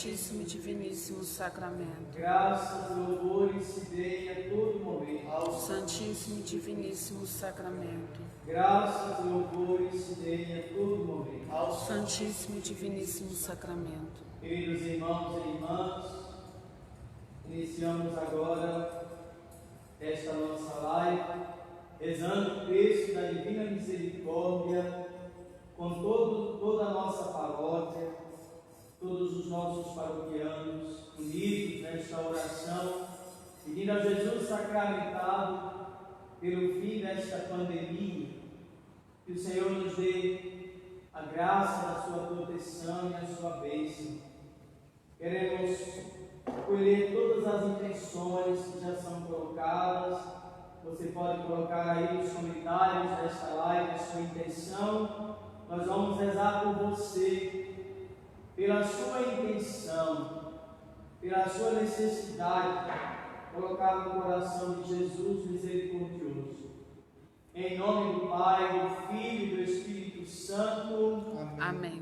Santíssimo e Diviníssimo Sacramento. Graças e louvores se deem a todo momento ao Santíssimo e Diviníssimo Sacramento. Graças e louvores se deem a todo momento ao Santíssimo e Diviníssimo Sacramento. Queridos irmãos e irmãs, iniciamos agora esta nossa live, rezando o texto da Divina Misericórdia com toda a nossa paróquia, todos os nossos paroquianos unidos nesta oração, pedindo a Jesus sacramentado pelo fim desta pandemia, que o Senhor nos dê a graça da sua proteção e a sua bênção. Queremos colher todas as intenções que já são colocadas. Você pode colocar aí nos comentários desta live a sua intenção. Nós vamos rezar por você, pela sua intenção, pela sua necessidade, colocar no coração de Jesus misericordioso. Em nome do Pai, do Filho e do Espírito Santo. Amém.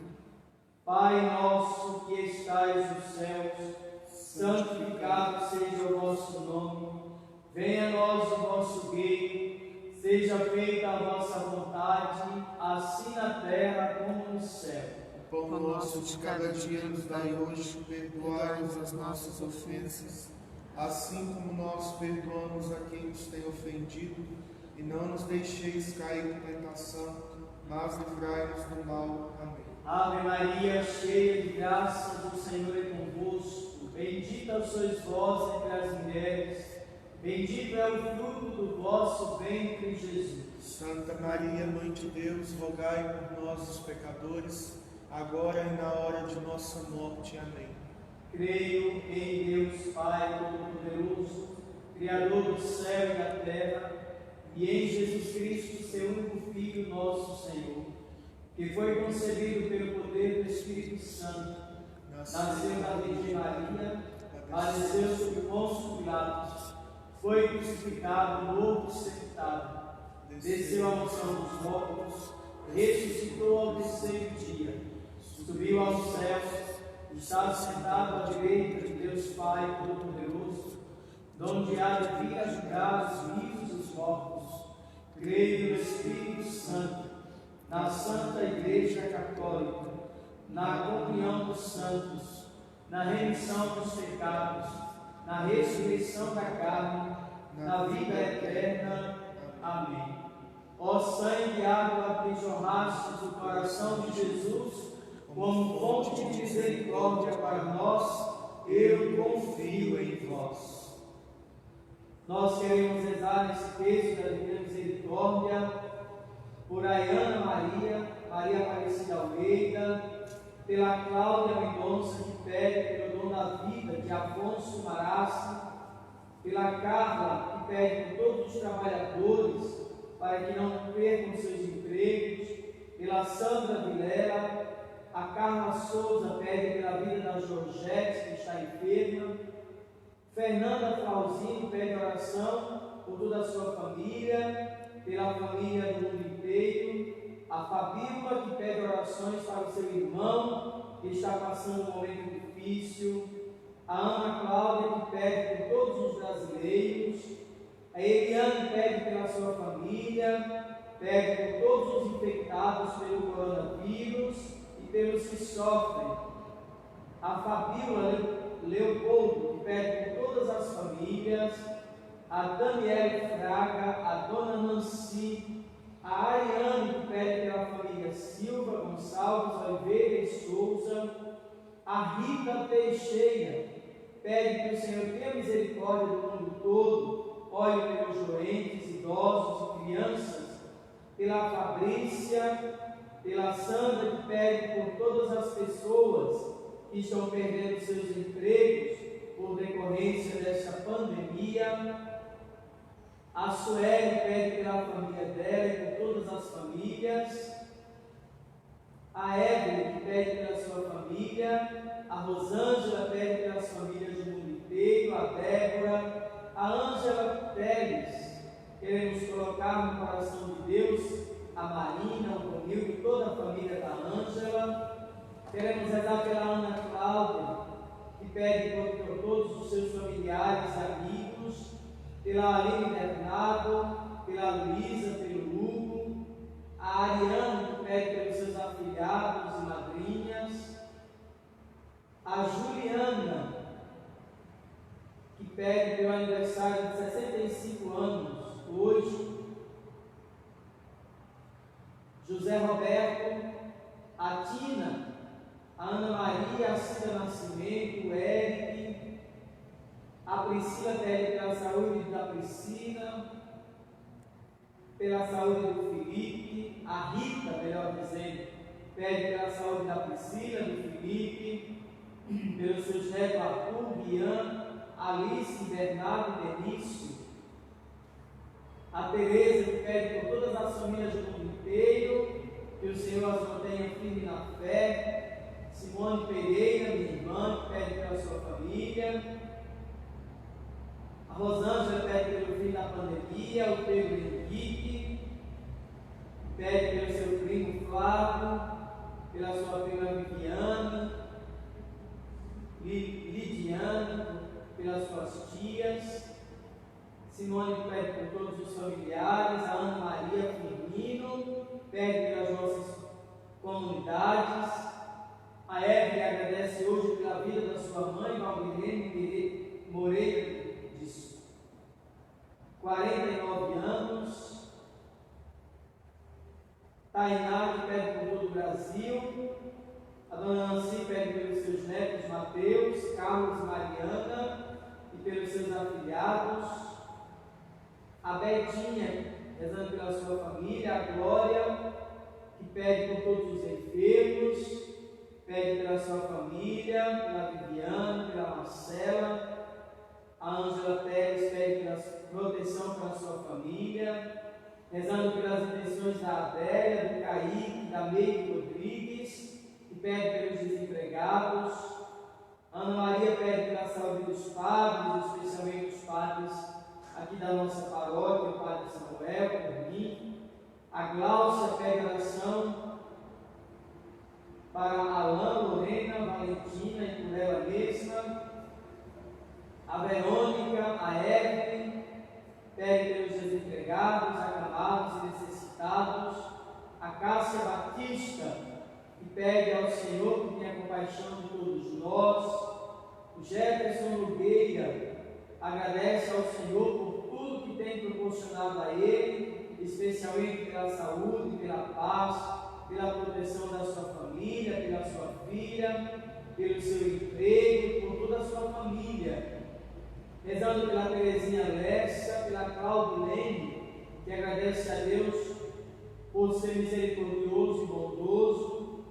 Pai nosso que estais nos céus, santificado seja o vosso nome. Venha a nós o vosso reino, seja feita a vossa vontade, assim na terra como no céu. O pão nosso de cada dia nos dai hoje, perdoai-nos as nossas ofensas, assim como nós perdoamos a quem nos tem ofendido, e não nos deixeis cair em tentação, mas livrai-nos do mal. Amém. Ave Maria, cheia de graça, o Senhor é convosco. Bendita sois vós entre as mulheres, bendito é o fruto do vosso ventre, Jesus. Santa Maria, Mãe de Deus, rogai por nós, os pecadores, agora e na hora de nossa morte. Amém. Creio em Deus Pai Todo-Poderoso, Criador do céu e da terra, e em Jesus Cristo, seu único Filho, nosso Senhor, que foi concebido pelo poder do Espírito Santo, nasceu da Virgem Maria, padeceu sob Pôncio Pilatos, foi crucificado, morto e sepultado, desceu à mansão dos mortos, ressuscitou ao terceiro dia, subiu aos céus, está sentado à direita de Deus Pai Todo-Poderoso, donde há de vir a julgar os vivos e os mortos. Creio no Espírito Santo, na Santa Igreja Católica, na comunhão dos santos, na remissão dos pecados, na ressurreição da carne, na vida eterna. Amém. Ó sangue e água que jorrastes do coração de Jesus, como fonte de misericórdia para nós, eu confio em vós. Nós queremos rezar nesse texto da Divina Misericórdia por Ayana Maria, Maria Aparecida Almeida, pela Cláudia Mendonça, que pede pelo dom da vida, de Afonso Marassi, pela Carla, que pede por todos os trabalhadores, para que não percam seus empregos, pela Sandra Vilela, a Carla Souza pede pela vida da Georgette, que está enferma, Fernanda Flauzino pede oração por toda a sua família, pela família do mundo inteiro, a Fabíola, que pede orações para o seu irmão, que está passando um momento difícil, a Ana Cláudia, que pede por todos os brasileiros, a Eliane pede pela sua família, pede por todos os infectados pelo coronavírus e pelos que sofrem, a Fabíola Leopoldo, que pede por todas as famílias, a Daniela Fraga, a Dona Nancy, a Ariane, que pede pela família Silva Gonçalves Oliveira e Souza, a Rita Teixeira, pede que o Senhor tenha misericórdia do mundo todo, olhe pelos doentes, idosos e crianças, pela Fabrícia, pela Sandra, que pede por todas as pessoas que estão perdendo seus empregos por decorrência desta pandemia. A Sueli pede pela família dela e por todas as famílias. A Evelyn, que pede pela sua família. A Rosângela pede pelas famílias do mundo inteiro. A Débora. A Ângela Teles. Queremos colocar no coração de Deus a Marina, o Romildo e toda a família da Ângela. Queremos rezar pela Ana Cláudia, pede por todos os seus familiares e amigos, pela Aline Bernardo, pela Luísa, pelo Hugo, a Ariane, que pede pelos seus afilhados e madrinhas, a Juliana, que pede pelo aniversário de 65 anos, hoje, José Roberto, a Tina, a Ana Maria, a Cida Nascimento, o Eric, a Priscila pede pela saúde da Priscila, pela saúde do Felipe, a Rita, melhor dizendo, pede pela saúde da Priscila, do Felipe, pelos seus netos Arthur, Bian, Alice, Bernardo e Benício, a Tereza, que pede por todas as famílias do mundo inteiro, que o Senhor as mantenha firme na fé, Simone Pereira, minha irmã, que pede pela sua família, a Rosângela pede pelo fim da pandemia, o Pedro Henrique, pede pelo seu primo Flávio, pela sua prima Viviane, Lidiane, pelas suas tias, Simone pede por todos os familiares, a Ana Maria Firmino, pede pelas nossas comunidades, a Evelyn agradece hoje pela vida da sua mãe, Valdirene Moreira, de 49 anos, Tainá, que pede por todo o Brasil, a dona Nancy pede pelos seus netos Mateus, Carlos e Mariana e pelos seus afilhados, a Betinha, rezando pela sua família, a Glória, que pede por todos os enfermos, pede pela sua família, pela Viviane, pela Marcela, a Ângela Teles pede pela proteção para a sua família, rezando pelas intenções da Adélia, do Caíque, da Meire Rodrigues, que pede pelos desempregados. Ana Maria pede pela saúde dos padres, especialmente os padres aqui da nossa paróquia, o Padre Samuel, por mim. A Gláucia pede oração para Alain, Lorena, Valentina e por ela mesma. A Verônica, a Evelyn, pede pelos desempregados, acamados e necessitados. A Cássia Batista, que pede ao Senhor que tenha compaixão de todos nós. O Jefferson Nogueira agradece ao Senhor por tudo que tem proporcionado a ele, especialmente pela saúde, pela paz, pela proteção da sua família, pela sua filha, pelo seu emprego, por toda a sua família. Rezando pela Terezinha Lessa, pela Claudilene, que agradece a Deus por ser misericordioso e bondoso.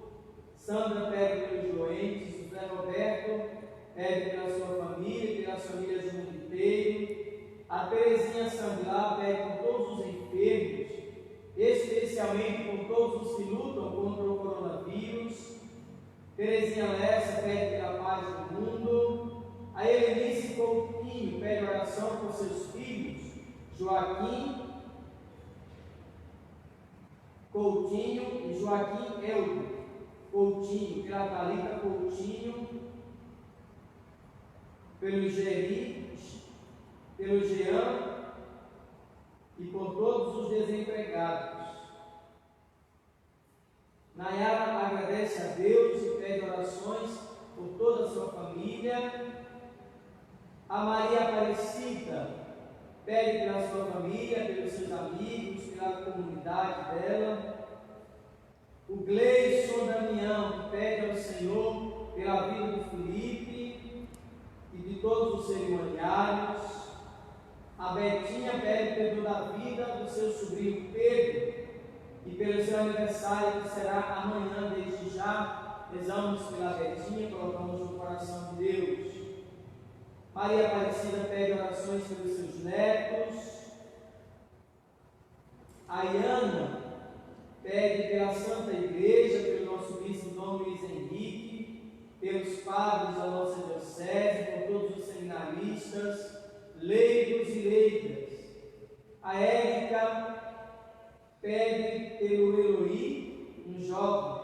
Sandra pede pelos doentes, José Roberto pede pela sua família e pelas famílias do mundo inteiro. A Terezinha Sandlar pede por todos os enfermos, especialmente por todos os que lutam contra o coronavírus. Terezinha Lessa pede pela paz do mundo. A Helenice Coutinho pede oração por seus filhos, Joaquim Coutinho e Joaquim Eldo Coutinho, pela Thalita Coutinho, pelo Geri, pelo Jean e por todos os desempregados. Nayara agradece a Deus e pede orações por toda a sua família. A Maria Aparecida pede pela sua família, pelos seus amigos, pela comunidade dela. O Gleison Damião, que pede ao Senhor pela vida do Felipe e de todos os cerimoniários. A Betinha pede perdão da vida do seu sobrinho Pedro e pelo seu aniversário, que será amanhã. Desde já, rezamos pela Betinha, colocamos no coração de Deus. Maria Aparecida pede orações pelos seus netos. A Iana pede pela Santa Igreja, pelo nosso bispo Dom Luiz Henrique, pelos padres da nossa diocese, por todos os seminaristas, leigos e leigas. A Érica pede pelo Eloi, um jovem,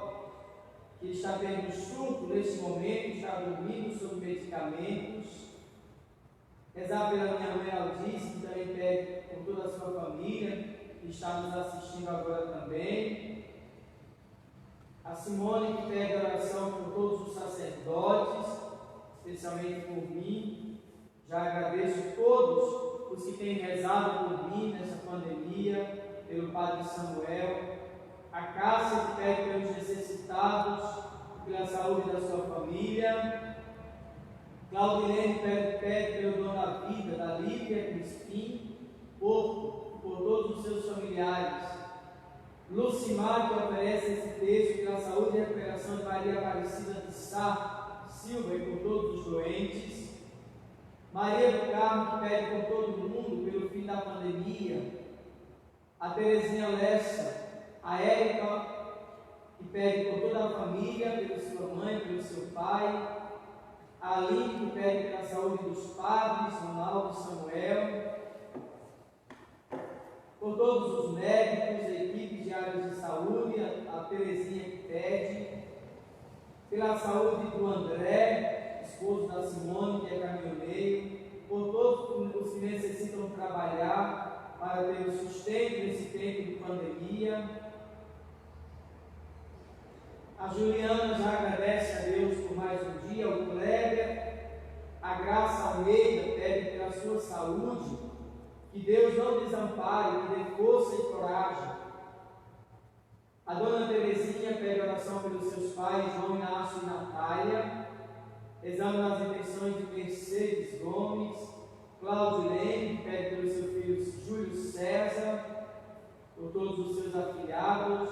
que está tendo surto nesse momento, está dormindo sob medicamentos. Rezar pela minha mãe Aldice, que também pede por toda a sua família, que está nos assistindo agora também. A Simone, que pede oração por todos os sacerdotes, especialmente por mim. Já agradeço todos os que têm rezado por mim nessa pandemia, pelo Padre Samuel. A Cássia, que pede pelos necessitados, pela saúde da sua família. Claudilene pede pelo dom da vida, da Lívia Crispim, por todos os seus familiares. Lucimar, que oferece esse texto pela saúde e recuperação de Maria Aparecida de Sá Silva e por todos os doentes. Maria do Carmo, que pede por todo mundo pelo fim da pandemia. A Terezinha Lessa, a Érica, que pede por toda a família, pela sua mãe, pelo seu pai. A Aline, que pede pela saúde dos padres, Ronaldo e Samuel. Por todos os médicos, equipes de áreas de saúde, a Terezinha que pede. Pela saúde do André, esposo da Simone, que é caminhoneiro. Por todos os que necessitam trabalhar para ter o sustento nesse tempo de pandemia. A Juliana já agradece a Deus por mais um dia. O Kleber, a Graça Almeida pede pela sua saúde, que Deus não desampare, que dê força e coragem. A Dona Terezinha pede oração pelos seus pais, João Inácio e Natália. Exame nas intenções de Mercedes Gomes. Claudilene pede pelos seus filhos Júlio César, por todos os seus afilhados.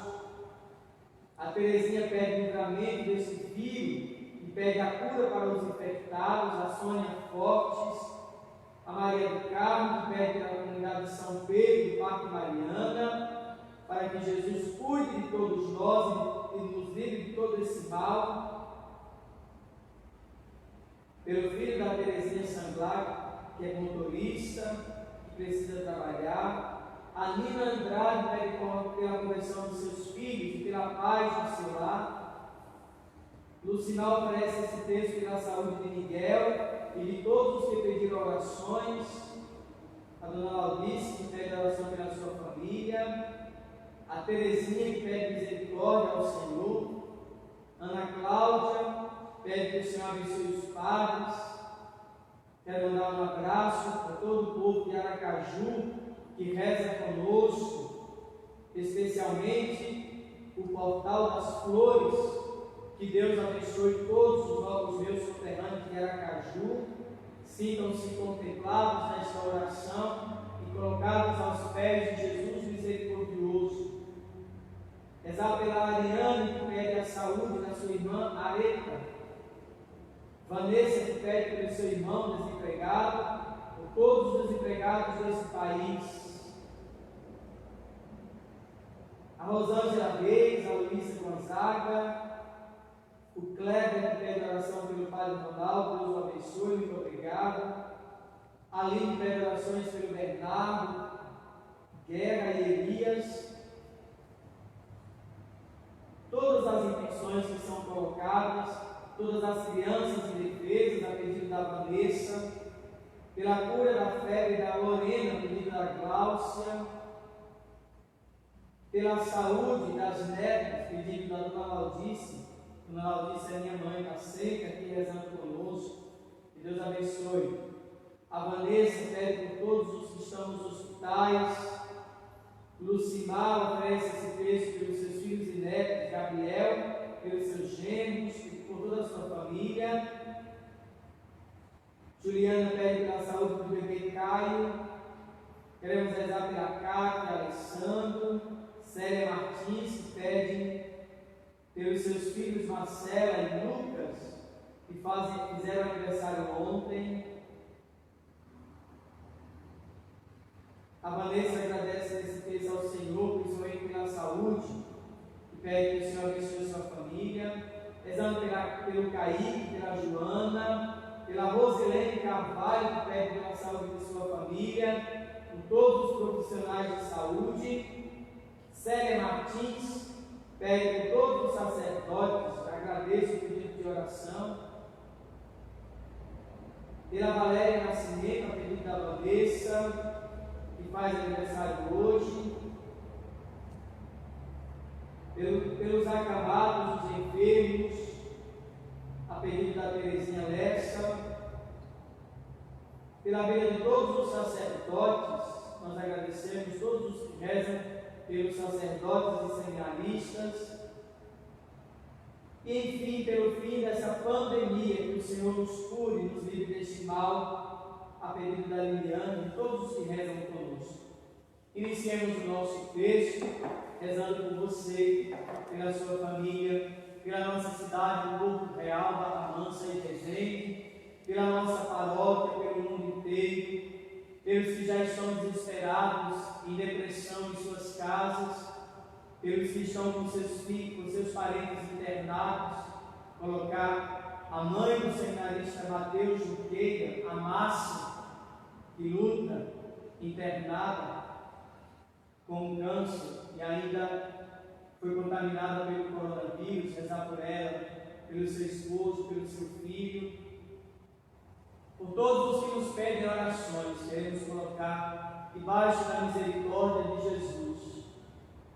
A Terezinha pede livramento desse vírus e pede a cura para os infectados. A Sônia Fortes. A Maria do Carmo, que pede pela comunidade de São Pedro e Parque Mariana, para que Jesus cuide de todos nós e nos livre de todo esse mal. Pelo filho da Terezinha Sanglar, que é motorista, que precisa trabalhar. A Nina Andrade pede pela conversão dos seus filhos e pela paz do seu lar. Lucinal oferece esse texto pela saúde de Miguel e de todos os que pediram orações. A Dona Laudice, que pede oração pela sua família. A Terezinha, que pede misericórdia ao Senhor. Ana Cláudia pede que o Senhor abençoe os padres. Quero mandar um abraço para todo o povo de Aracaju que reza conosco, especialmente o Portal das Flores. Que Deus abençoe todos os meus conterrâneos de Aracaju, sintam-se contemplados nesta oração e colocados aos pés de Jesus misericordioso. Rezar pela Ariane, que pede a saúde da sua irmã Areta. Vanessa, que pede pelo seu irmão desempregado, por todos os desempregados desse país. A Rosângela Reis, a Luísa Gonzaga. O Kleber, que pede oração pelo Padre Ronaldo, Deus o abençoe, muito obrigado. A Aline pede orações pelo Bernardo, Guerra e Elias. Todas as intenções que são colocadas, todas as crianças indefesas, a pedido da Vanessa, pela cura da febre da Lorena, a pedido da Gláucia, pela saúde das netas, pedido da Dona Laudice. Dona Laudice é minha mãe, está seca aqui rezando conosco. Que Deus abençoe. A Vanessa pede por todos os que estão nos hospitais. Lucimar oferece esse texto pelos seus filhos e netos, Gabriel, pelos seus genros, por toda a sua família. Juliana pede pela saúde do bebê Caio. Queremos rezar pela Cátia, Alessandro, Célia Martins, que pede pelos seus filhos Marcela e Lucas, que fizeram aniversário ontem. A Vanessa agradece nesse texto ao Senhor, principalmente pela saúde, que pede que o Senhor abençoe sua família. Rezando pelo Kaique, pela Joana, pela Rosilene Carvalho, que pede pela saúde de sua família, por todos os profissionais de saúde. Célia Martins pede por todos os sacerdotes, agradeço o pedido de oração. Pela Valéria Nascimento, a pedido da Vanessa, que faz aniversário hoje. Pelos acamados, os enfermos, a pedido da Terezinha Lessa. Pela vida de todos os sacerdotes, nós agradecemos todos os que rezam pelos sacerdotes e seminaristas. E, enfim, pelo fim dessa pandemia, que o Senhor nos cure e nos livre deste mal, a pedido da Liliane e de todos os que rezam conosco. Iniciemos o nosso texto, rezando por você, pela sua família, pela nossa cidade, o Porto Real, Barra Mansa e Resende, pela nossa paróquia, pelo mundo inteiro, pelos que já estão desesperados, em depressão em suas casas, pelos que estão com seus filhos, com seus parentes internados, colocar a mãe do seminarista Mateus Junqueira, a Márcia, que luta, internada, com câncer e ainda foi contaminada pelo coronavírus, rezar por ela, pelo seu esposo, pelo seu filho, por todos os que nos pedem orações, queremos colocar debaixo da misericórdia de Jesus,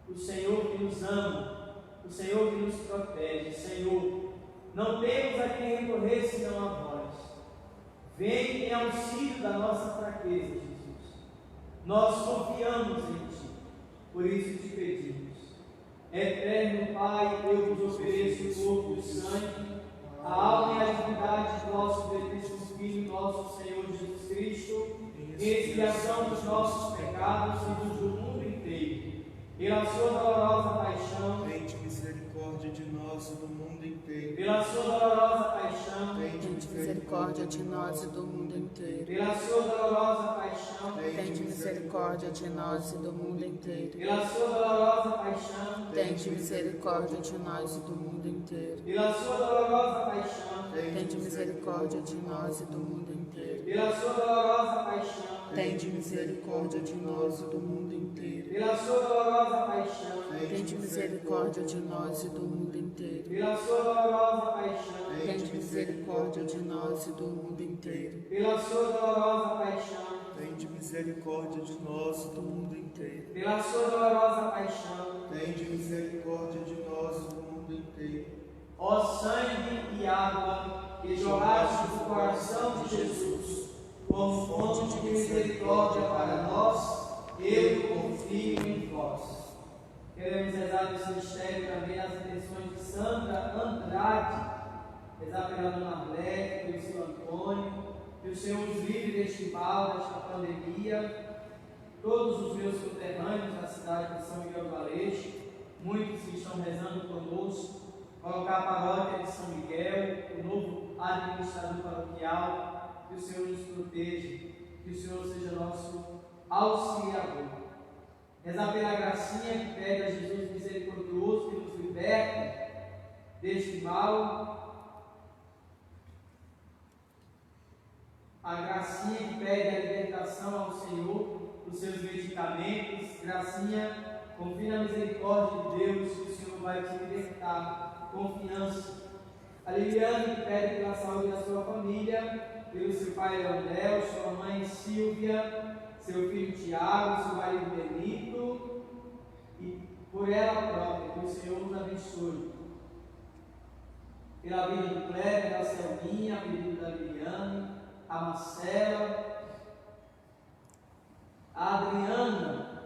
o Senhor que nos ama, o Senhor que nos protege. Senhor, não temos a quem recorrer senão a vós. Vem em auxílio da nossa fraqueza, Jesus. Nós confiamos em Ti, por isso te pedimos. Eterno Pai, eu vos ofereço o corpo e o sangue, a alma e a divindade do nosso beatíssimo Filho, nosso Senhor Jesus Cristo, em expiação dos nossos pecados e dos do mundo inteiro. Pela sua dolorosa paixão, tende misericórdia de nós e do mundo inteiro. Pela sua dolorosa paixão, Tende misericórdia de nós e do mundo inteiro. Pela sua dolorosa paixão, Tende misericórdia de nós e do mundo inteiro. Pela sua dolorosa paixão, Tende misericórdia de nós e do mundo inteiro. Pela sua dolorosa paixão, Tende misericórdia de nós e do mundo inteiro. Pela sua dolorosa paixão, Tende misericórdia de nós e do mundo inteiro. Pela sua dolorosa paixão, Tende misericórdia de nós e do mundo inteiro. Pela sua dolorosa paixão, Tende misericórdia de nós e do mundo inteiro. Pela sua dolorosa paixão, Tende misericórdia de nós e do mundo inteiro. Pela sua dolorosa paixão, Tende misericórdia de nós e do mundo inteiro. ó sangue e água que jorraste do coração de Jesus, como fonte de misericórdia para nós, eu confio em vós. Queremos rezar nesse mistério também as intenções de Sandra Andrade, rezar pela Dona Arlete, pelo seu Antônio, que o Senhor nos livre deste mal, desta pandemia. Todos os meus conterrâneos da cidade de São Miguel do Aleixo, muitos que estão rezando conosco, colocar a paróquia de São Miguel, o novo administrador paroquial, que o Senhor nos proteja, que o Senhor seja nosso auxiliador. Rezar pela gracinha que pede a Jesus misericordioso, que nos liberta deste mal. A gracinha que pede a libertação ao Senhor dos seus medicamentos. Gracinha, confia na misericórdia de Deus, que o Senhor vai te libertar. Confiança. A Liliane que pede pela saúde da sua família, pelo seu pai Leonel, sua mãe Silvia, seu filho Tiago, seu marido Benito, e por ela própria, que o Senhor nos abençoe. Pela vida do Kleber, da Selminha, a pedido da Liliane, a Marcela, a Adriana,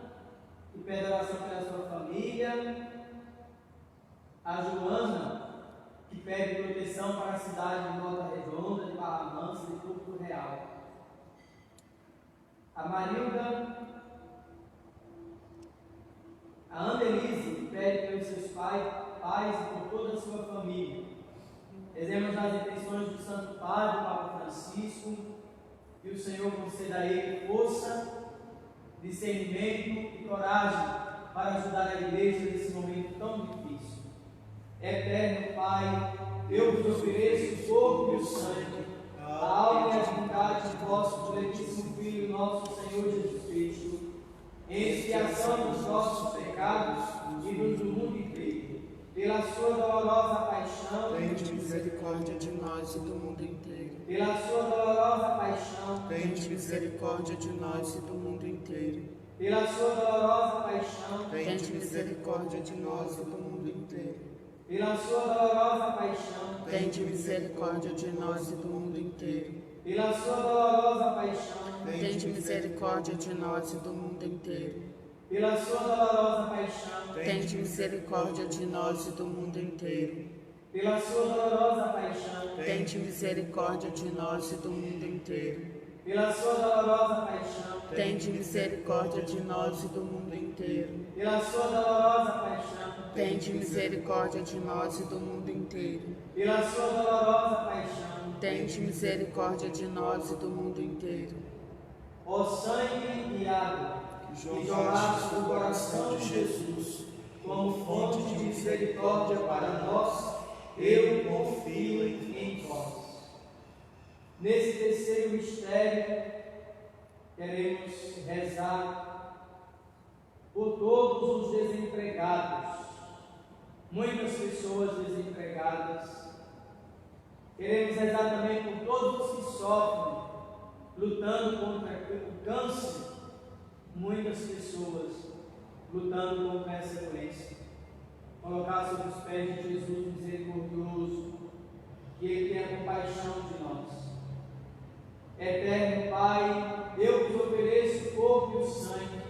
que pede oração pela sua família, a Joana, que pede proteção para a cidade de Volta Redonda, de Barra Mansa e de Porto Real. A Marilda, a Annelise, que pede pelos seus pais e por toda a sua família. Rezemos nas intenções do Santo Padre, Papa Francisco, que o Senhor conceda a ele força, discernimento e coragem para ajudar a Igreja nesse momento tão difícil. Eterno Pai, eu vos ofereço o corpo e o sangue, a alma e a divindade de vosso diletíssimo Filho, nosso Senhor Jesus Cristo, em expiação dos nossos pecados e dos do mundo inteiro, pela sua dolorosa paixão, tende misericórdia de nós e do mundo inteiro. pela sua dolorosa paixão, Tende misericórdia de nós e do mundo inteiro. pela sua dolorosa paixão, Tende misericórdia de nós e do mundo inteiro. pela sua dolorosa paixão, Tende misericórdia de nós e do mundo inteiro. pela sua dolorosa paixão, Tende misericórdia de nós e do mundo inteiro. pela sua dolorosa paixão, Tende misericórdia de nós e do mundo inteiro. pela sua dolorosa paixão, Tende misericórdia de nós e do mundo inteiro. pela sua dolorosa paixão, Tende misericórdia de nós e do mundo inteiro. pela sua dolorosa paixão, Tende misericórdia de nós e do mundo inteiro. pela sua dolorosa paixão, Tende misericórdia de nós e do mundo inteiro. ó sangue e água, Que jorraste do coração de Jesus, como fonte de misericórdia para nós, eu confio em vós. Nesse terceiro mistério, queremos rezar por todos os desempregados, muitas pessoas desempregadas. Queremos rezar também por todos os que sofrem, lutando contra o câncer, muitas pessoas lutando contra essa doença. Colocar sobre os pés de Jesus misericordioso, que Ele tenha compaixão de nós. Eterno Pai, eu vos ofereço o corpo e o sangue,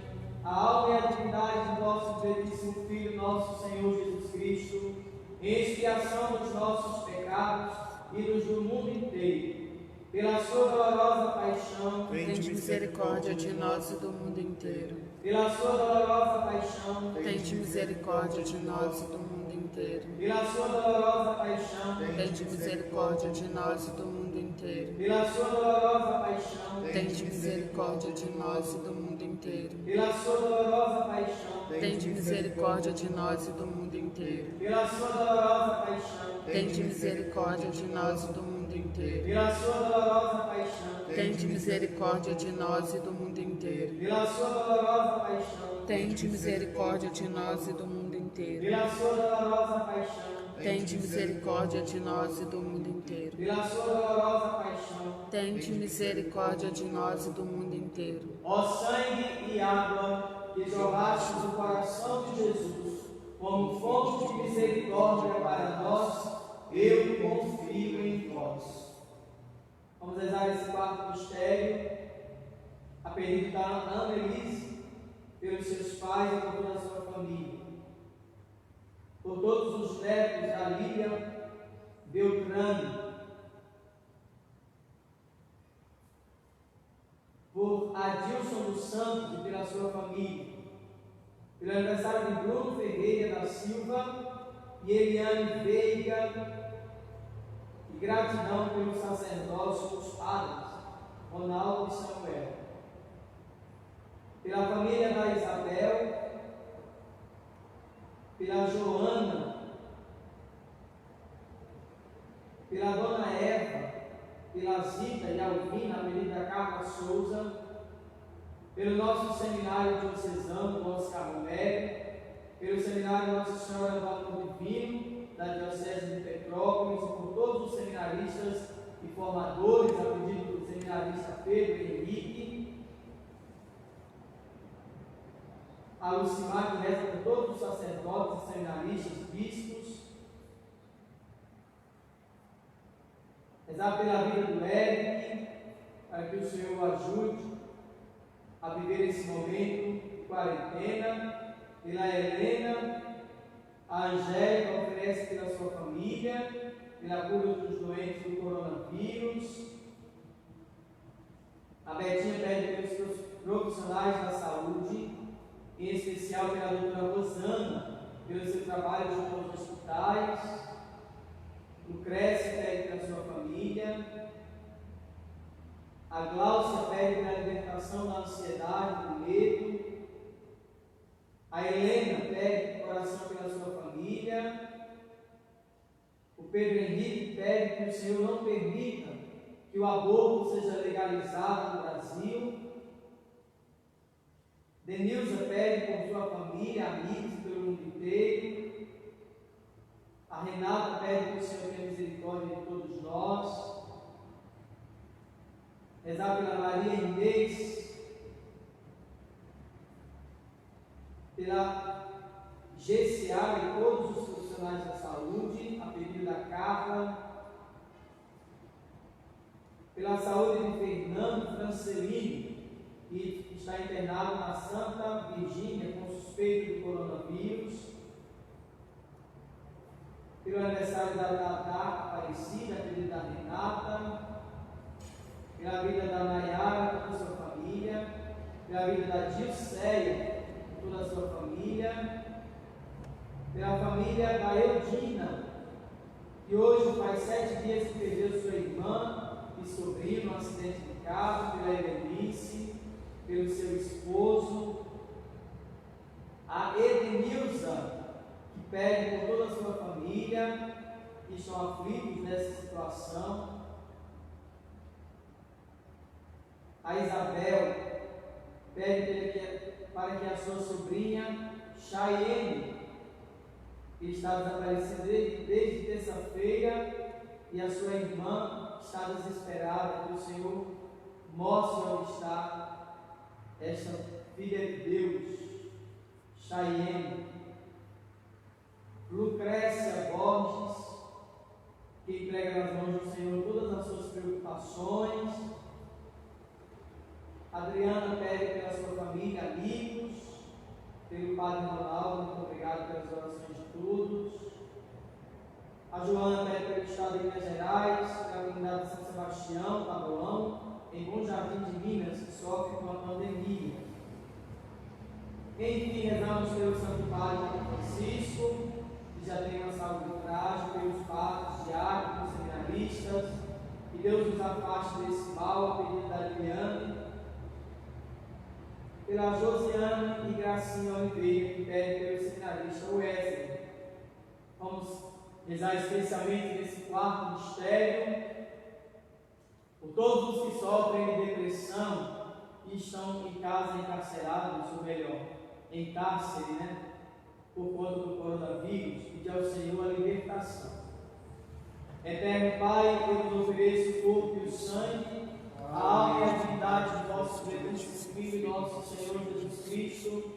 a alma e a divindade do nosso diletíssimo Filho, nosso Senhor Jesus Cristo, em expiação dos nossos pecados e dos do mundo inteiro. Pela sua dolorosa paixão, Tende misericórdia de nós e do mundo inteiro. pela sua dolorosa paixão, Tende misericórdia de nós e do mundo inteiro. pela sua dolorosa paixão, Tende misericórdia de nós e do mundo inteiro. pela sua dolorosa paixão, Tende misericórdia de nós e do mundo inteiro. pela sua dolorosa paixão, Tende misericórdia de nós e do mundo inteiro. pela sua dolorosa paixão, Tende misericórdia de nós e do mundo inteiro. pela sua dolorosa paixão, Tende misericórdia de nós e do mundo inteiro. pela sua dolorosa paixão, Tende misericórdia de nós e do mundo inteiro. pela sua dolorosa paixão, Tende misericórdia de nós e do mundo inteiro. pela sua dolorosa paixão, Tende misericórdia de nós e do mundo inteiro. ó sangue e água que jorraste do coração de Jesus, como fonte de misericórdia para nós, eu confio em vós. Vamos rezar esse quarto mistério, a pedido da Ana Elise, pelos seus pais e por toda a sua família. Por todos os netos da Lília Beltrame. Por Adilson dos Santos e pela sua família. Pelo aniversário de Bruno Ferreira da Silva e Eliane Veiga. E gratidão pelo sacerdócio dos padres, Ronaldo e Samuel. Pela família da Isabel, pela Joana, pela Dona Eva, pela Zita e Alvina, Avenida Carla Souza, pelo nosso seminário diocesano do Oscar Romero, pelo seminário Nossa Senhora do Amor Divino, da Diocese de Petrópolis, e por todos os seminaristas e formadores, a pedido do seminarista Pedro Henrique, a Lucimar, que reza por todos os sacerdotes, seminaristas, bispos, rezar pela vida do Eric, para que o Senhor o ajude a viver esse momento de quarentena, pela Helena, a Angélica oferece pela sua família, pela cura dos doentes do coronavírus, a Betinha pede pelos profissionais da saúde, em especial pela doutora Rosana, pelo seu trabalho junto aos hospitais. Lucrécia pede pela sua família. A Gláucia pede pela libertação da ansiedade, do medo. A Helena pede oração pela sua família. O Pedro Henrique pede que o Senhor não permita que o aborto seja legalizado no Brasil. Denilza pede por sua família, amigos pelo mundo inteiro. Renata pede que o Senhor tenha misericórdia de todos nós. Rezar pela Maria Inês, pela GCA e todos os profissionais da saúde, a pedido da Carla, pela saúde de Fernando Francelini, que está internado na Santa Virgínia com suspeito do coronavírus, pelo aniversário da Tata Aparecida, a pedido da Renata, pela vida da Nayara, toda a sua família, pela vida da Dilceia, toda a sua família, pela família da Eudina, que hoje faz 7 dias que perdeu sua irmã e sobrinho no acidente de carro, pela Evelice, pelo seu esposo, a Edenilza, que pede por toda a sua família, que estão aflitos nessa situação, a Isabel pede para que a sua sobrinha Chayenne, que está desaparecida desde terça-feira, e a sua irmã está desesperada, que o Senhor mostre onde está esta filha de Deus, Chayenne. Lucrécia Borges, que entrega nas mãos do Senhor todas as suas preocupações. Adriana pede pela sua família, amigos, pelo Padre Ronaldo, muito obrigado pelas orações de todos. A Joana pede pelo Estado de Minas Gerais, pela comunidade de São Sebastião, Taboão, em Bom Jardim de Minas, que sofre com a pandemia. Enfim, rezamos pelo Santo Padre Francisco, que já tem uma saúde frágil, pelos padres, diáconos, seminaristas, que Deus nos afaste desse mal, a pedido da Liliane, pela Josiane e Gracinha Oliveira, que pede pelo seminarista Wesley. Vamos rezar especialmente nesse quarto mistério, por todos os que sofrem de depressão e estão em casa encarcerados, ou melhor, em cárcere, por conta do coronavírus, pedir ao Senhor a libertação. Eterno Pai, eu vos ofereço o corpo e o sangue, a alma e a divindade do vosso Santíssimo Filho, nosso Senhor Jesus Cristo,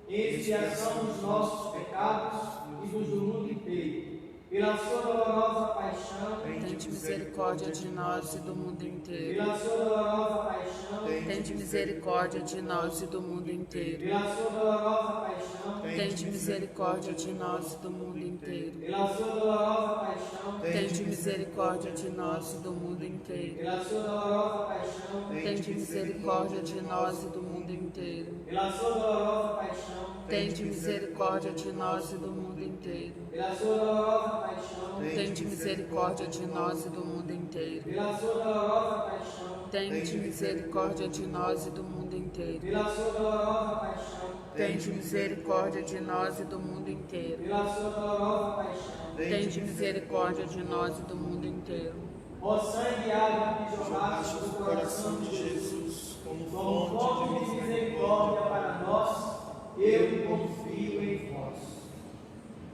em expiação dos nossos pecados e dos do mundo inteiro. Pela sua dolorosa paixão, Tende misericórdia de nós e do mundo inteiro. pela sua dolorosa paixão, Tende misericórdia de nós e do mundo inteiro. pela sua dolorosa paixão, Tende misericórdia de nós e do mundo inteiro. pela sua dolorosa paixão, Tende misericórdia de nós e do mundo inteiro. pela sua dolorosa paixão, Tende misericórdia de nós e do mundo inteiro. pela sua dolorosa paixão, Tende misericórdia de nós e do mundo inteiro. pela sua dolorosa paixão, Tende misericórdia de nós e do mundo inteiro. pela sua dolorosa paixão, Tende misericórdia de nós e do mundo inteiro. pela sua dolorosa paixão, Tende misericórdia de nós e do mundo inteiro. pela sua dolorosa paixão, Tende misericórdia de nós e do mundo inteiro. ó sangue e água que jorraste do coração de Jesus, como fonte de misericórdia para nós, eu confio em vós.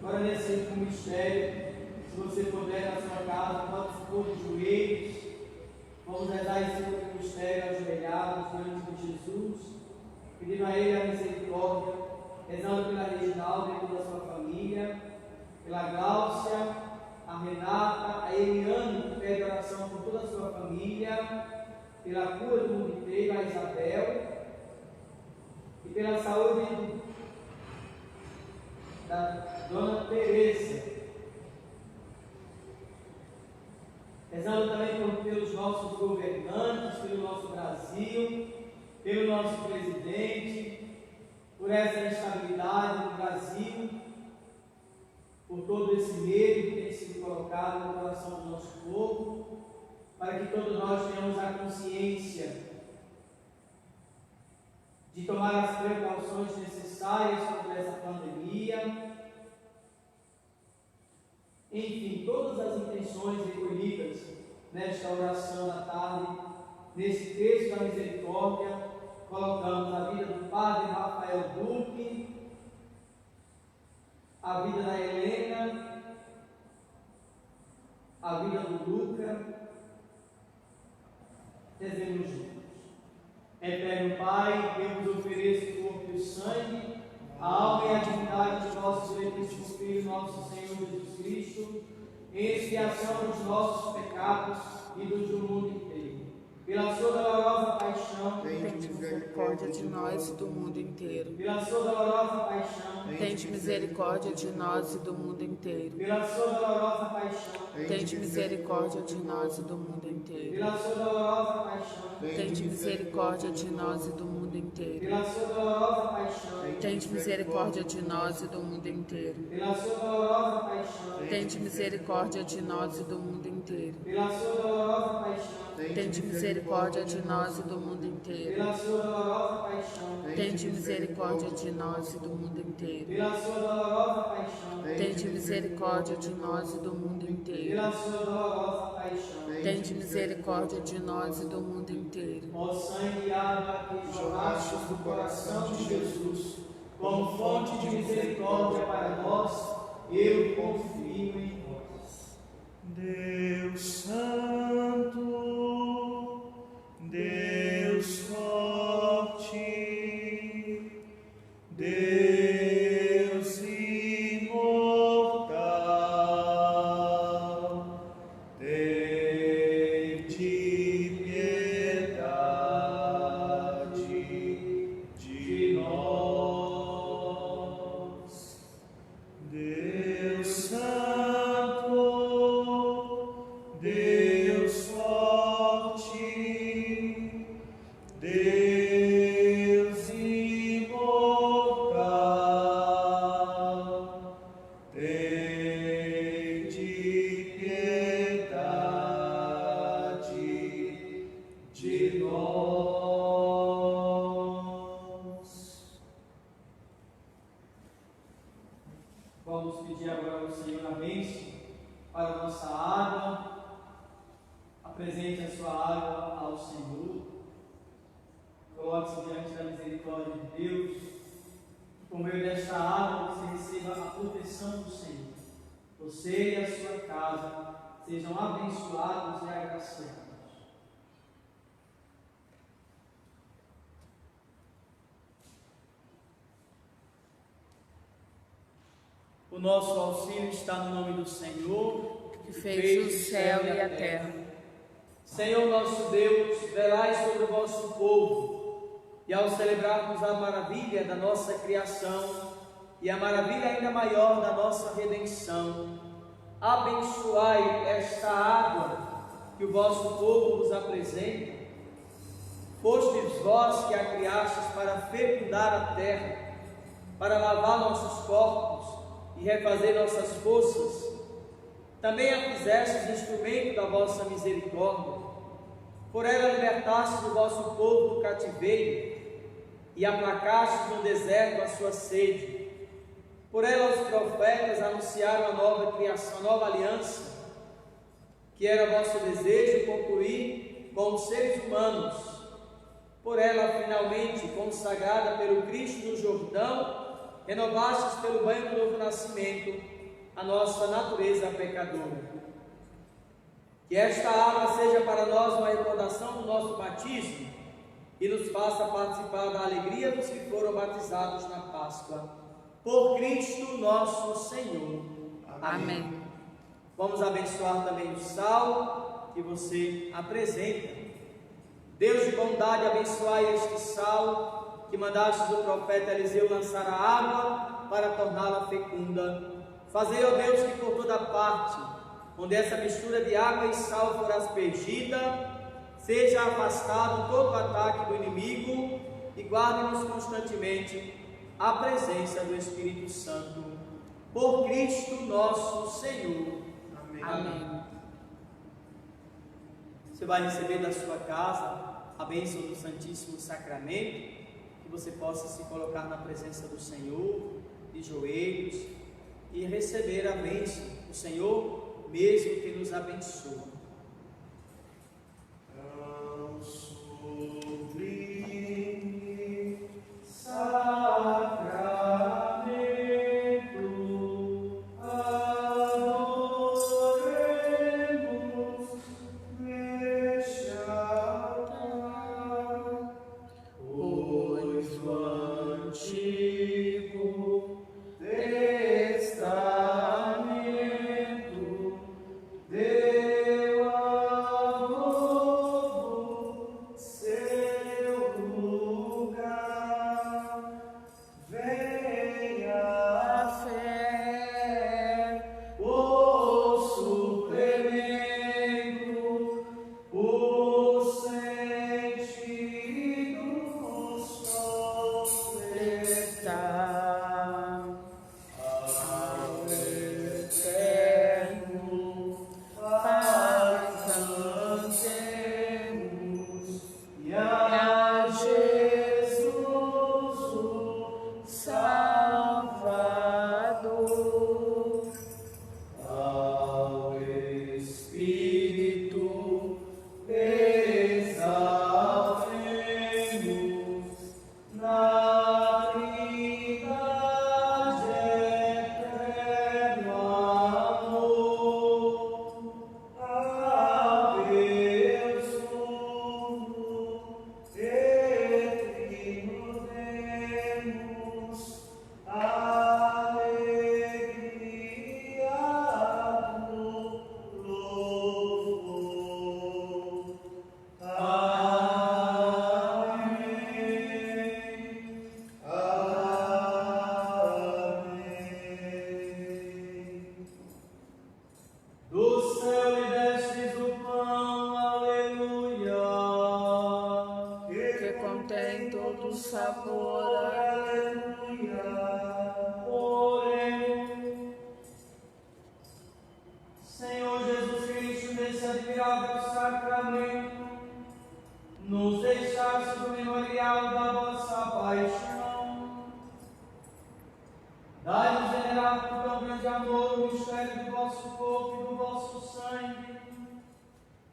Agora, nesse último mistério, se você puder na sua casa, pode se pôr de joelhos. Vamos rezar esse último mistério ajoelhados diante de Jesus, pedindo a Ele a misericórdia, rezando pela Reginalda e toda a sua família, pela Gláucia, a Renata, a Eliane, que pede oração por toda a sua família, pela cura do mundo inteiro, a Isabel, e pela saúde da Dona Teresa. Rezando também pelos nossos governantes, pelo nosso Brasil, pelo nosso presidente, por essa instabilidade no Brasil, por todo esse medo que tem sido colocado no coração do nosso povo, para que todos nós tenhamos a consciência de tomar as precauções necessárias contra essa pandemia. Enfim, todas as intenções recolhidas nesta oração da tarde, nesse texto da misericórdia, colocamos a vida do Padre Rafael Duque, a vida da Helena, a vida do Luca. Rezemos juntos. Eterno Pai, eu vos ofereço o corpo e o sangue, a alma e a divindade de vosso Santíssimo Filho, nosso Senhor Jesus Cristo, em expiação dos nossos pecados e dos do mundo inteiro. Pela sua dolorosa paixão, Tende misericórdia de nós e do mundo inteiro. pela sua dolorosa paixão, Tende misericórdia de nós e do mundo inteiro. pela sua dolorosa paixão, Tende misericórdia de nós e do mundo inteiro. pela sua dolorosa paixão, Tende misericórdia de nós e do mundo inteiro. pela sua dolorosa paixão, Tende misericórdia de nós e do mundo inteiro. pela sua dolorosa paixão, Tende misericórdia de nós e do mundo inteiro. pela sua dolorosa paixão, Tende misericórdia de nós e do mundo inteiro. pela sua dolorosa paixão, Tende misericórdia de nós e do mundo inteiro. pela sua dolorosa paixão, Tende misericórdia de nós e do mundo inteiro. pela sua dolorosa paixão, Tende misericórdia de nós e do mundo inteiro. ó sangue e água que jorrastes do coração de Jesus, como fonte de misericórdia para nós, eu confio em vós. Deus Santo, Deus forte, Deus imortal, tende piedade de nós. Deus Santo, Deus forte, Deus imortal, tende piedade de nós. Vamos pedir agora ao Senhor a bênção para a nossa água. Apresente a sua água ao Senhor. Coloque-se diante da misericórdia de Deus. Por meio desta água você receba a proteção do Senhor. Você e a sua casa sejam abençoados e agraciados. O nosso auxílio está no nome do Senhor, Que fez o céu e a terra. Senhor nosso Deus, velai sobre o vosso povo, e ao celebrarmos a maravilha da nossa criação e a maravilha ainda maior da nossa redenção, abençoai esta água que o vosso povo vos apresenta. Fostes vós que a criastes para fecundar a terra, para lavar nossos corpos e refazer nossas forças. Também a fizestes instrumento da vossa misericórdia. Por ela libertastes o vosso povo do cativeiro e aplacastes no deserto a sua sede. Por ela os profetas anunciaram a nova criação, a nova aliança, que era vosso desejo concluir com os seres humanos. Por ela, finalmente, consagrada pelo Cristo no Jordão, renovastes pelo banho do novo nascimento a nossa natureza pecadora. Que esta água seja para nós uma recordação do nosso batismo e nos faça participar da alegria dos que foram batizados na Páscoa. Por Cristo nosso Senhor. Amém. Vamos abençoar também o sal que você apresenta. Deus de bondade, abençoai este sal que mandastes o profeta Eliseu lançar a água para torná-la fecunda. Fazei, ó Deus, que por toda parte, onde essa mistura de água e sal for aspergida, seja afastado todo o ataque do inimigo e guarde-nos constantemente a presença do Espírito Santo. Por Cristo nosso Senhor. Amém. Amém. Você vai receber da sua casa a bênção do Santíssimo Sacramento, que você possa se colocar na presença do Senhor, de joelhos, e receber a bênção do Senhor mesmo que nos abençoa. Tão sublime Sacramento, adoremos.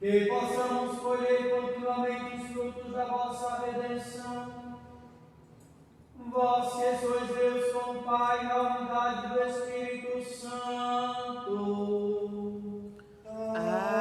Que possamos colher continuamente os frutos da vossa redenção. Vós que sois Deus com o Pai, na unidade do Espírito Santo. Amém.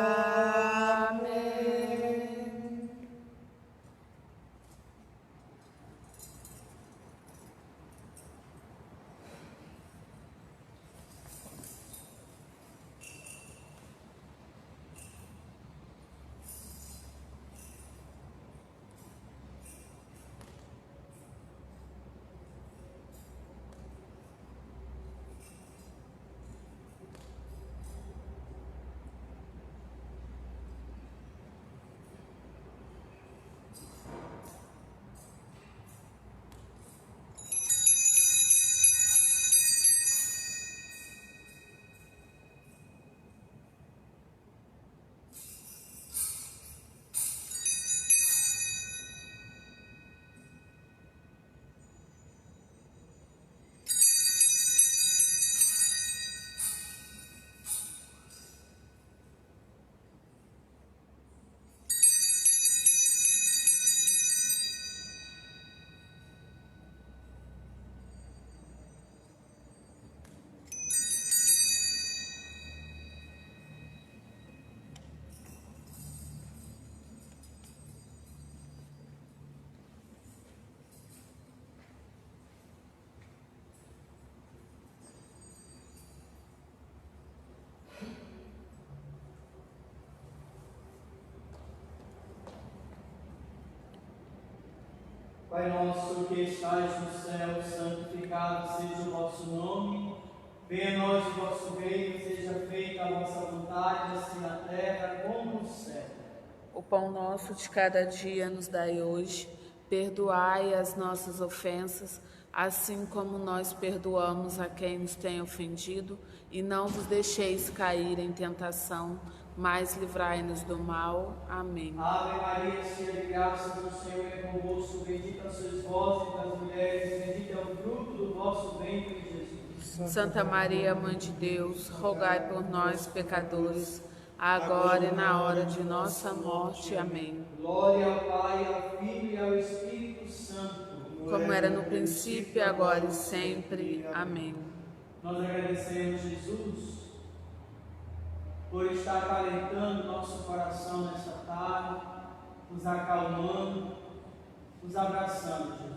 Pai nosso que estais no céu, santificado seja o vosso nome. Venha a nós o vosso reino, seja feita a vossa vontade, assim na terra como no céu. O pão nosso de cada dia nos dai hoje. Perdoai as nossas ofensas, assim como nós perdoamos a quem nos tem ofendido. E não vos deixeis cair em tentação, mas livrai-nos do mal. Amém. Ave Maria, cheia de graça, o Senhor é convosco. Bendita sois vós entre as mulheres, bendito é o fruto do vosso ventre, Jesus. Santa Maria, Mãe de Deus, rogai por nós, pecadores, agora e na hora de nossa morte. Amém. Glória ao Pai, ao Filho e ao Espírito Santo. Como era no princípio, agora e sempre. Amém. Nós agradecemos, Jesus, por estar acalentando nosso coração nesta tarde, nos acalmando, nos abraçando, Jesus.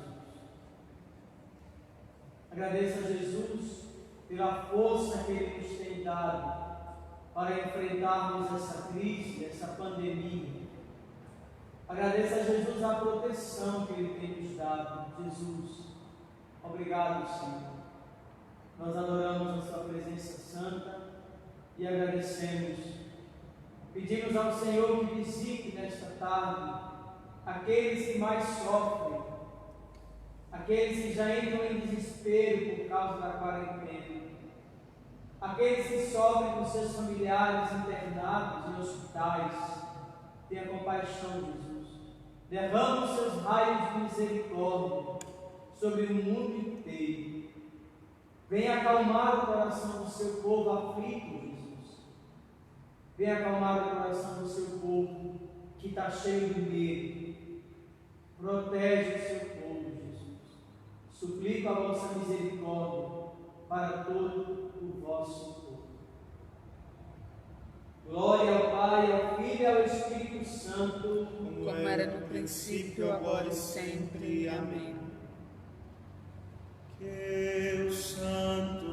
Agradeço a Jesus pela força que Ele nos tem dado para enfrentarmos essa crise, essa pandemia. Agradeço a Jesus a proteção que Ele tem nos dado. Jesus, obrigado, Senhor. Nós adoramos a Sua presença santa e agradecemos. Pedimos ao Senhor que visite nesta tarde aqueles que mais sofrem, aqueles que já entram em desespero por causa da quarentena, aqueles que sofrem com seus familiares internados em hospitais. Tenha compaixão, Jesus. Derrama os seus raios de misericórdia sobre o mundo inteiro. Venha acalmar o coração do seu povo aflito, Jesus. Venha acalmar o coração do seu povo que está cheio de medo. Protege o seu povo, Jesus. Suplico a vossa misericórdia para todo o vosso povo. Glória ao Pai, ao Filho e ao Espírito Santo, Como era no princípio, agora e sempre. Amém. Que Deus Santo,